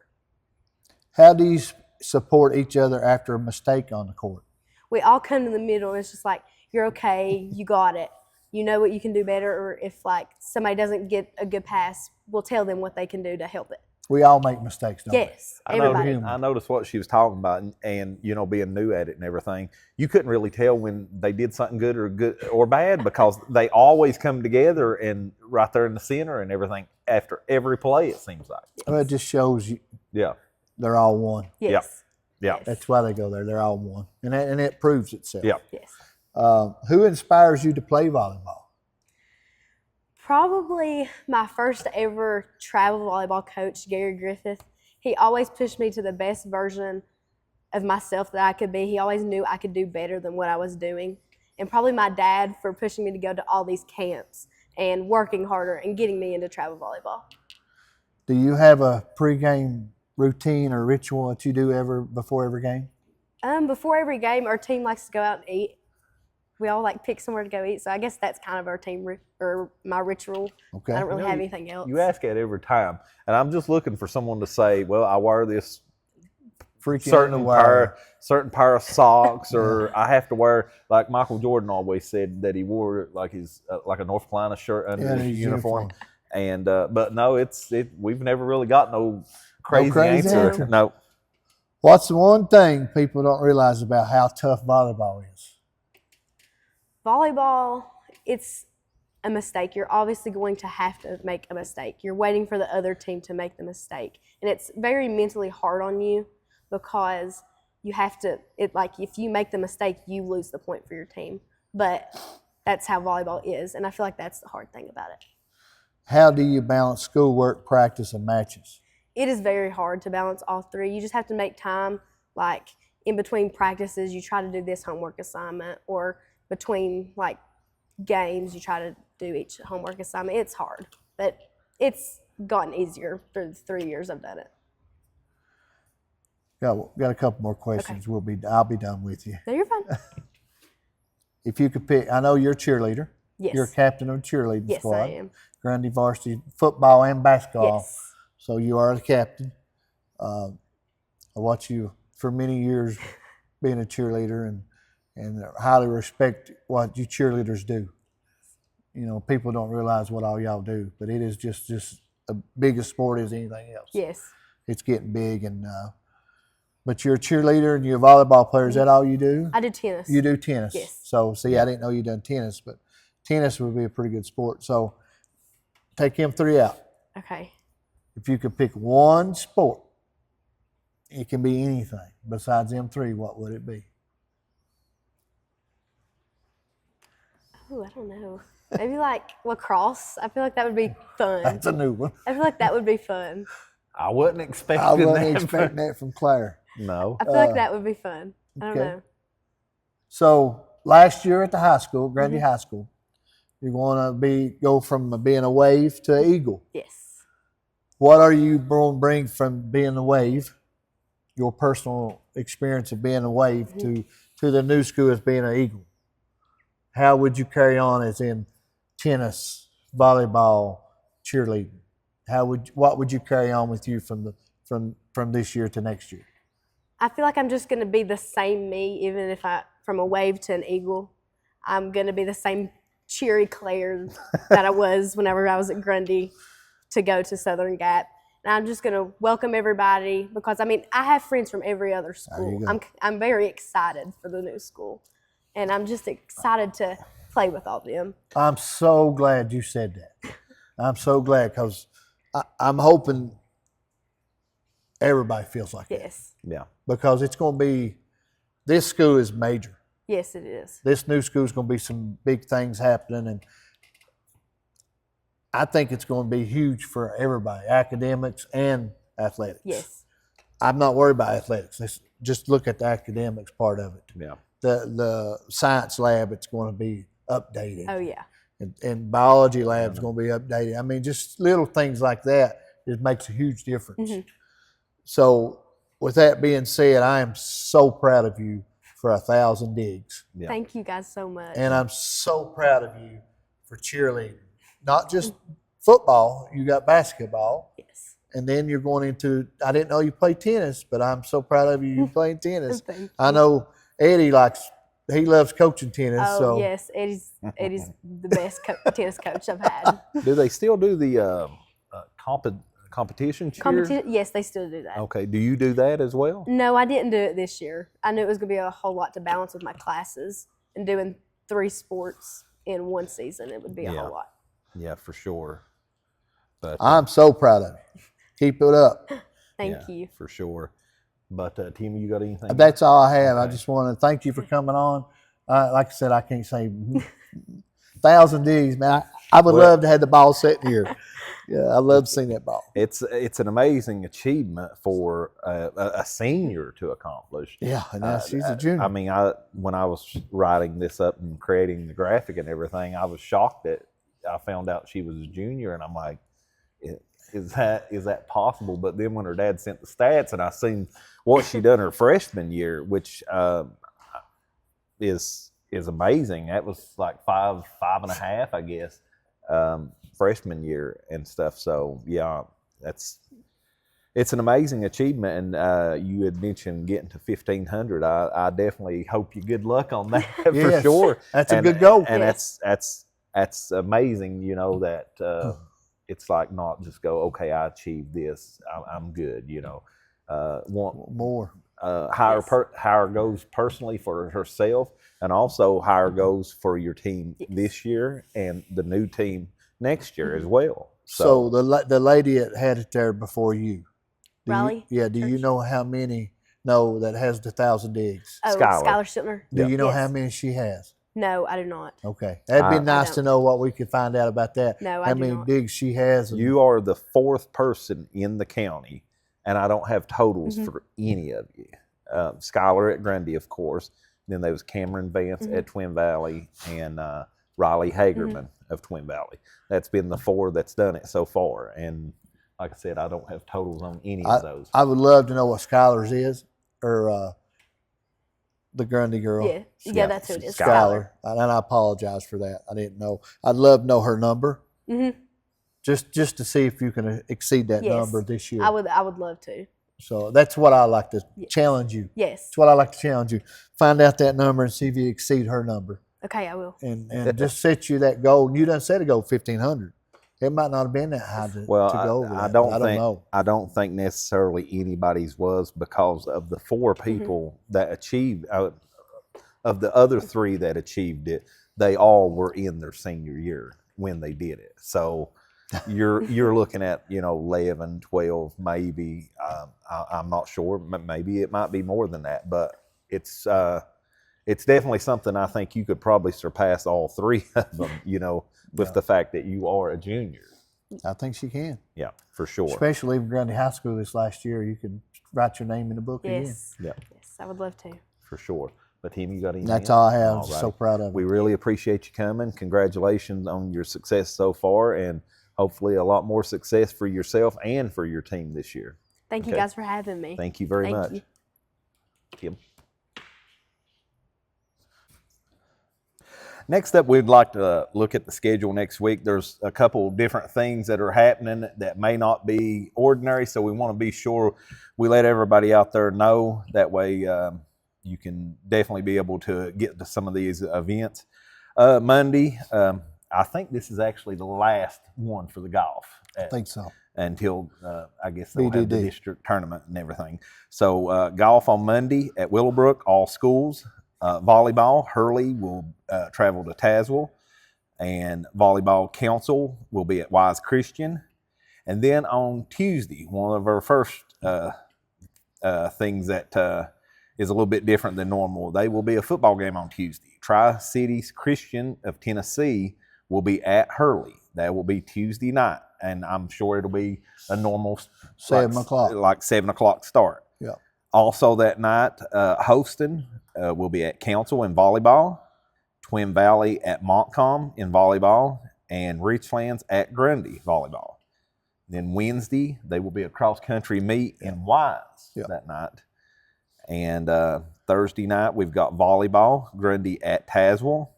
How do you support each other after a mistake on the court? We all come in the middle, and it's just like, you're okay, you got it. You know what you can do better, or if somebody doesn't get a good pass, we'll tell them what they can do to help it. We all make mistakes, don't Yes, everybody. human. I noticed what she was talking about, and being new at it and everything. You couldn't really tell when they did something good or bad because they always come together and right there in the center and everything after every play. It seems like. Well, it just shows you Yeah. they're all one. Yes. Yeah. Yes. That's why they go there. They're all one, and it proves itself. Yeah. Yes. Who inspires you to play volleyball? Probably my first ever travel volleyball coach, Gary Griffith. He always pushed me to the best version of myself that I could be. He always knew I could do better than what I was doing. And probably my dad for pushing me to go to all these camps and working harder and getting me into travel volleyball. Do you have a pregame routine or ritual that you do before every game? Before every game, our team likes to go out and eat. We all like pick somewhere to go eat, so I guess that's kind of our team or my ritual. Okay. I don't really have anything else. You ask it every time, and I'm just looking for someone to say, "Well, I wear this certain pair of socks, or I have to wear," like Michael Jordan always said that he wore like his like a North Carolina shirt under his uniform. And but no, we've never really got no crazy answer. No. What's the one thing people don't realize about how tough volleyball is? Volleyball, it's a mistake. You're obviously going to have to make a mistake. You're waiting for the other team to make the mistake. And it's very mentally hard on you because you have to, if you make the mistake, you lose the point for your team. But that's how volleyball is. And I feel like that's the hard thing about it. How do you balance schoolwork, practice, and matches? It is very hard to balance all three. You just have to make time, like in between practices, you try to do this homework assignment, or between like games, you try to do each homework assignment. It's hard, but it's gotten easier through the 3 years I've done it. Got a couple more questions. Okay. I'll be done with you. No, you're fine. If you could pick, I know you're a cheerleader. Yes. You're a captain of the cheerleading squad. Yes, I am. Grundy varsity football and basketball. Yes. So you are the captain. I watched you for many years being a cheerleader and highly respect what you cheerleaders do. You know, people don't realize what all y'all do, but it is just as big a sport as anything else. Yes. It's getting big, but you're a cheerleader and you're a volleyball player. Is that all you do? I do tennis. You do tennis. Yes. So, see, I didn't know you done tennis, but tennis would be a pretty good sport. So, take them three out. Okay. If you could pick one sport, it can be anything besides them three, what would it be? Oh, I don't know. Maybe like lacrosse. I feel like that would be fun. That's a new one. I feel like that would be fun. I wasn't expecting I wasn't expecting that from Claire. No. I feel like that would be fun. I don't know. So last year at the high school, Grundy High School, you're going to go from being a wave to an eagle. Yes. What are you going to bring from being a wave, your personal experience of being a wave, to the new school as being an eagle? How would you carry on as in tennis, volleyball, cheerleading? What would you carry on with you from this year to next year? I feel like I'm just going to be the same me, even if from a wave to an eagle. I'm going to be the same cheery Claire that I was whenever I was at Grundy to go to Southern Gap. And I'm just going to welcome everybody because, I have friends from every other school. I'm very excited for the new school. And I'm just excited to play with all of them. I'm so glad you said that. I'm so glad because I'm hoping everybody feels like that. Yes. Yeah. Because it's going to be, this school is major. Yes, it is. This new school is going to be some big things happening, and I think it's going to be huge for everybody, academics and athletics. Yes. I'm not worried about athletics. Let's just look at the academics part of it. Yeah. The science lab, it's going to be updated. Oh, yeah. And biology lab's going to be updated. Just little things like that, it makes a huge difference. Mm-hmm. So with that being said, I am so proud of you for 1,000 digs. Yeah. Thank you guys so much. And I'm so proud of you for cheerleading. Not just football, you got basketball. Yes. And then you're going into, I didn't know you played tennis, but I'm so proud of you playing tennis. Thank you. I know Eddie he loves coaching tennis. Oh, so. yes. Eddie's the best tennis coach I've had. Do they still do the competition cheer? Yes, they still do that. Okay. Do you do that as well? No, I didn't do it this year. I knew it was going to be a whole lot to balance with my classes, and doing 3 sports in one season, it would be a whole lot. Yeah, for sure. But I'm so proud of you. Keep it up. Thank you. For sure. But Tim, you got anything? That's all I have. Okay. I just want to thank you for coming on. Like I said, I can't say 1,000 Ds, man. I would love to have the ball sitting here. Yeah, I love seeing that ball. It's an amazing achievement for a senior to accomplish. Yeah, and now she's a junior. I mean, when I was writing this up and creating the graphic and everything, I was shocked that I found out she was a junior, and I'm like, is that possible? But then when her dad sent the stats, and I seen what she done her freshman year, which is amazing. That was like 5.5, I guess, freshman year and stuff. So yeah, it's an amazing achievement. And you had mentioned getting to 1,500. I definitely hope you good luck on that for sure. That's a good goal. And that's amazing. You know that it's like not just go, okay, I achieved this, I'm good. You know, want more. Higher goals personally for herself, and also higher goals for your team this year and the new team next year as well. So the lady that had it there before you, Riley? Do you know how many? No, that has the 1,000 digs. Oh, Skylar. Skylar Stiltner. Do you know how many she has? No, I do not. Okay, that'd be nice don't. to know what we could find out about that. No, how I do many not. digs she has. You are the 4th person in the county, and I don't have totals for any of you. Skylar at Grundy, of course. Then there was Cameron Vance at Twin Valley, and Riley Hagerman of Twin Valley. That's been the 4 that's done it so far. And like I said, I don't have totals on any of those. I would love to know what Skylar's is, or the Grundy girl. Yeah, that's who it is. Skylar. And I apologize for that. I didn't know. I'd love to know her number. Mm-hmm. Just to see if you can exceed that number this year. I would love to. So that's what I like to challenge you. Yes. That's what I like to challenge you. Find out that number and see if you exceed her number. Okay, I will. And just set you that goal. And you done set a goal 1,500. It might not have been that high to go over that. I don't think necessarily anybody's was, because of the 4 people that achieved, of the other 3 that achieved it, they all were in their senior year when they did it. So you're looking at 11, 12, maybe. I'm not sure. Maybe it might be more than that, but it's definitely something I think you could probably surpass all 3 of them. With the fact that you are a junior. I think she can. Yeah, for sure. Especially leaving Grundy High School this last year, you can write your name in the book again. Yeah. Yes, I would love to. For sure. But Tim, you got anything? That's all I have. All right. So proud of you. We really appreciate you coming. Congratulations on your success so far, and hopefully a lot more success for yourself and for your team this year. Thank you guys for having me. Thank you very much. You. Kim. Next up, we'd like to look at the schedule next week. There's a couple different things that are happening that may not be ordinary, so we want to be sure we let everybody out there know. That way you can definitely be able to get to some of these events. Monday, I think this is actually the last one for the golf. I think so. Until, I guess, they'll have the BDD. district tournament and everything. So golf on Monday at Willowbrook, all schools. Volleyball, Hurley will travel to Tazewell, and Volleyball Council will be at Wise Christian. And then on Tuesday, one of our first things that is a little bit different than normal, they will be a football game on Tuesday. Tri-Cities Christian of Tennessee will be at Hurley. That will be Tuesday night, and I'm sure it'll be a normal 7 o'clock. Like 7 o'clock start. Yeah. Also that night, Houston will be at Council in volleyball, Twin Valley at Montcalm in volleyball, and Richlands at Grundy volleyball. Then Wednesday, they will be a cross-country meet in Wise that night. And Thursday night, we've got volleyball, Grundy at Tazewell.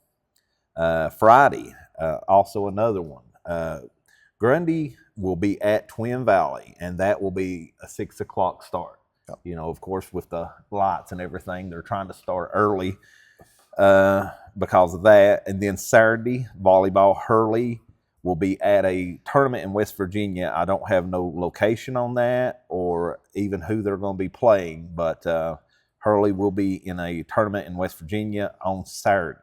Friday, also another one. Grundy will be at Twin Valley, and that will be a 6 o'clock start. Of course, with the lights and everything, they're trying to start early because of that. And then Saturday, volleyball, Hurley will be at a tournament in West Virginia. I don't have no location on that or even who they're going to be playing, but Hurley will be in a tournament in West Virginia on Saturday.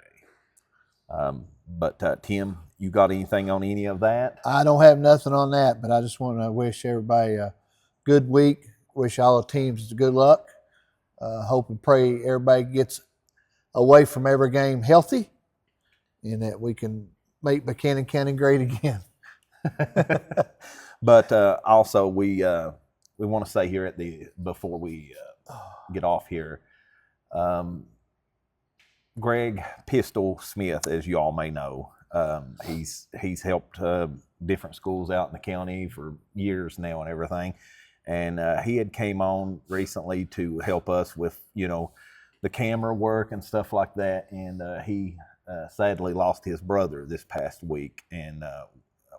But Tim, you got anything on any of that? I don't have nothing on that, but I just want to wish everybody a good week. Wish all the teams good luck. Hope and pray everybody gets away from every game healthy, and that we can make Buchanan County great again. But also, we want to say here before we get off here, Greg Pistol Smith, as you all may know, he's helped different schools out in the county for years now and everything. And he had came on recently to help us with, the camera work and stuff like that. And he sadly lost his brother this past week, and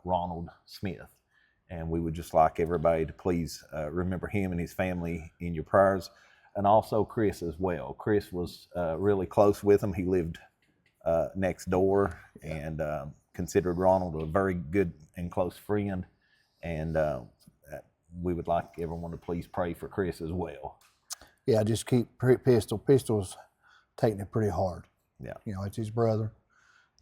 Ronald Smith. And we would just like everybody to please remember him and his family in your prayers. And also Chris as well. Chris was really close with him. He lived next door, and considered Ronald a very good and close friend. And we would like everyone to please pray for Chris as well. Yeah, just keep Pistol's taking it pretty hard. Yeah, it's his brother.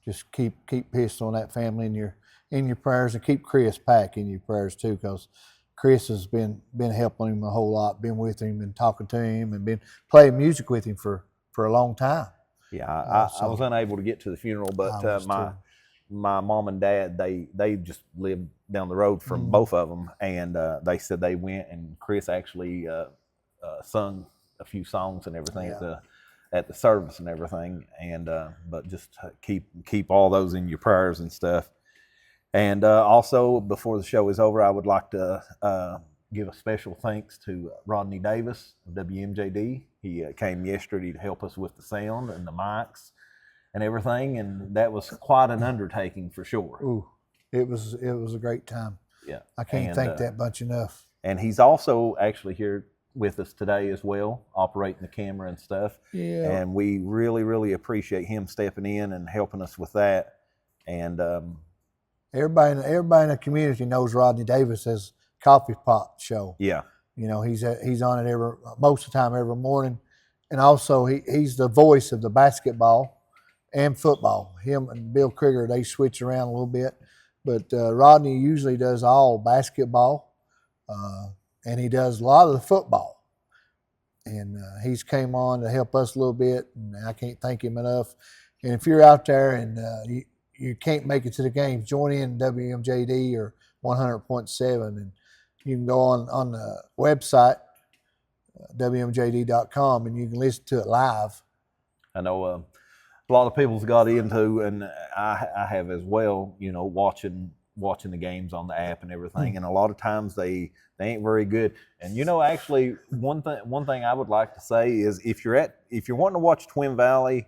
Just keep Pistol and that family in your prayers, and keep Chris Pack in your prayers too, because Chris has been helping him a whole lot, been with him and talking to him, and been playing music with him for a long time. Yeah, I was unable to get to the funeral, but my mom and dad, they just lived down the road from both of them, and they said they went, and Chris actually sung a few songs and everything at the service and everything. And but just keep all those in your prayers and stuff. And also, before the show is over, I would like to give a special thanks to Rodney Davis of WMJD. He came yesterday to help us with the sound and the mics and everything, and that was quite an undertaking for sure. Ooh, it was a great time. Yeah, I can't thank that bunch enough. And he's also actually here with us today as well, operating the camera and stuff. Yeah. And we really, really appreciate him stepping in and helping us with that. And everybody in the community knows Rodney Davis as Coffee Pot Show. Yeah. He's on it most of the time every morning, and also he's the voice of the basketball and football. Him and Bill Krieger, they switch around a little bit, but Rodney usually does all basketball, and he does a lot of the football. And he's came on to help us a little bit, and I can't thank him enough. And if you're out there and you can't make it to the games, join in WMJD or 100.7, and you can go on the website, WMJD.com, and you can listen to it live. I know a lot of people's got into, and I have as well, watching the games on the app and everything. And a lot of times they ain't very good. And actually one thing I would like to say is if you're wanting to watch Twin Valley,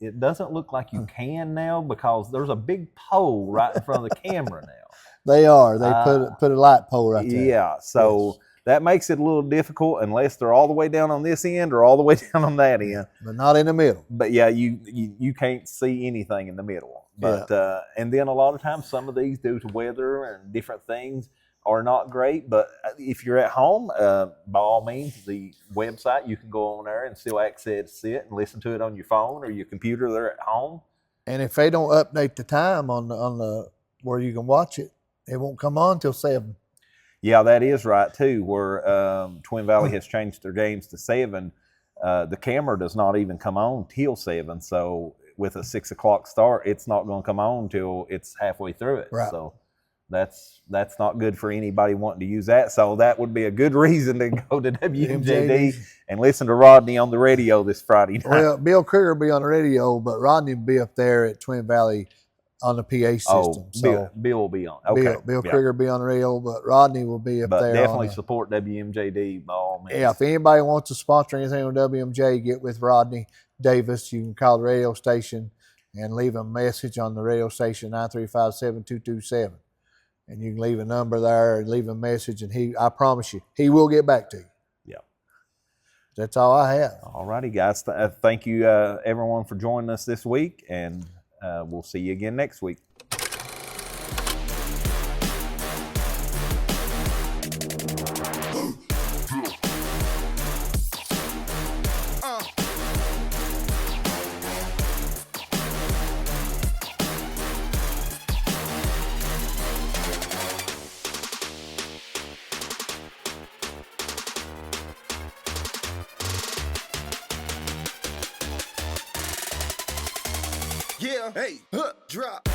it doesn't look like you can now, because there's a big pole right in front of the camera now. They put a light pole right there. Yeah, so that makes it a little difficult unless they're all the way down on this end or all the way down on that end. But not in the middle. But yeah, you can't see anything in the middle. But and then a lot of times some of these, due to weather and different things, are not great. But if you're at home, by all means, the website, you can go on there and still access it and listen to it on your phone or your computer there at home. And if they don't update the time on the where you can watch it, it won't come on till 7. Yeah, that is right too. Where Twin Valley has changed their games to 7, the camera does not even come on till 7. So with a 6 o'clock start, it's not going to come on till it's halfway through it. Right. So that's not good for anybody wanting to use that. So that would be a good reason to go to WMJD and listen to Rodney on the radio this Friday night. Well, Bill Krieger will be on the radio, but Rodney will be up there at Twin Valley on the PA system. Bill will be on. Okay. Bill Krieger will be on the radio, but Rodney will be up there. But definitely support WMJD by all means. Yeah, if anybody wants to sponsor anything on WMJ, get with Rodney Davis. You can call the radio station and leave a message on the radio station, 935-7227. And you can leave a number there and leave a message, and I promise you, he will get back to you. Yeah. That's all I have. All righty, guys. Thank you, everyone, for joining us this week, and we'll see you again next week. Yeah, hey, drop.